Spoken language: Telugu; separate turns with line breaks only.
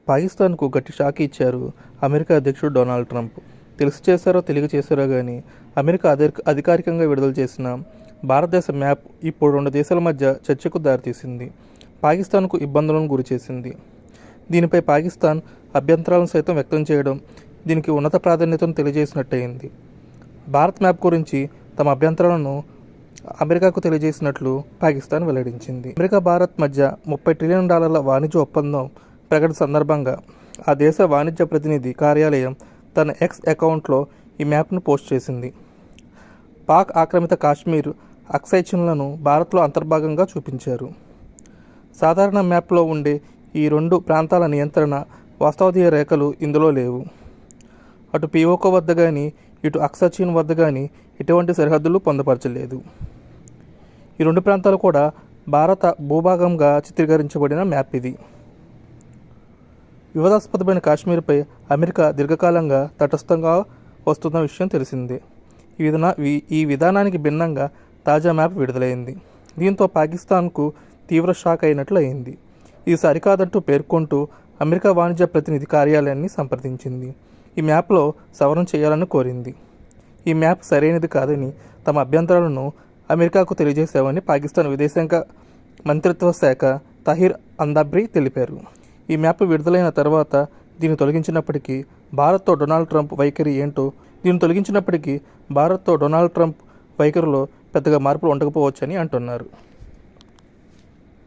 పాకిస్తాన్కు గట్టి షాక్ ఇచ్చారు అమెరికా అధ్యక్షుడు డొనాల్డ్ ట్రంప్. తెలిసి చేశారో తెలియక చేశారో కానీ అమెరికా అధికారికంగా విడుదల చేసిన భారతదేశ మ్యాప్ ఇప్పుడు రెండు దేశాల మధ్య చర్చకు దారితీసింది. పాకిస్తాన్కు ఇబ్బందులను గురిచేసింది. దీనిపై పాకిస్తాన్ అభ్యంతరాలను సైతం వ్యక్తం చేయడం దీనికి ఉన్నత ప్రాధాన్యతను తెలియజేసినట్టయింది. భారత్ మ్యాప్ గురించి తమ అభ్యంతరాలను అమెరికాకు తెలియజేసినట్లు పాకిస్తాన్ వెల్లడించింది. అమెరికా భారత్ మధ్య $30 ట్రిలియన్ వాణిజ్య ఒప్పందం ప్రకటన సందర్భంగా ఆ దేశ వాణిజ్య ప్రతినిధి కార్యాలయం తన ఎక్స్ అకౌంట్లో ఈ మ్యాప్ను పోస్ట్ చేసింది. పాక్ ఆక్రమిత కాశ్మీర్, అక్సై చిన్లను భారత్లో అంతర్భాగంగా చూపించారు. సాధారణ మ్యాప్లో ఉండే ఈ రెండు ప్రాంతాల నియంత్రణ వాస్తవదీయ రేఖలు ఇందులో లేవు. అటు పిఓకో వద్ద కానీ ఇటు అక్సై చిన్ వద్ద కానీ ఎటువంటి సరిహద్దులు పొందపరచలేదు. ఈ రెండు ప్రాంతాలు కూడా భారత భూభాగంగా చిత్రీకరించబడిన మ్యాప్ ఇది. వివాదాస్పదమైన కాశ్మీర్పై అమెరికా దీర్ఘకాలంగా తటస్థంగా వస్తున్న విషయం తెలిసిందే. ఈ విధానానికి భిన్నంగా తాజా మ్యాప్ విడుదలైంది. దీంతో పాకిస్తాన్కు తీవ్ర షాక్ అయినట్లు అయింది. ఇది సరికాదంటూ పేర్కొంటూ అమెరికా వాణిజ్య ప్రతినిధి కార్యాలయాన్ని సంప్రదించింది. ఈ మ్యాప్లో సవరణ చేయాలని కోరింది. ఈ మ్యాప్ సరైనది కాదని తమ అభ్యంతరాలను అమెరికాకు తెలియజేశామని పాకిస్తాన్ విదేశాంగ మంత్రిత్వ శాఖ తహీర్ అందాబ్రీ తెలిపారు. ఈ మ్యాప్ విడుదలైన తర్వాత దీన్ని తొలగించినప్పటికీ భారత్తో డొనాల్డ్ ట్రంప్ వైఖరిలో పెద్దగా మార్పులు ఉండకపోవచ్చని అంటున్నారు.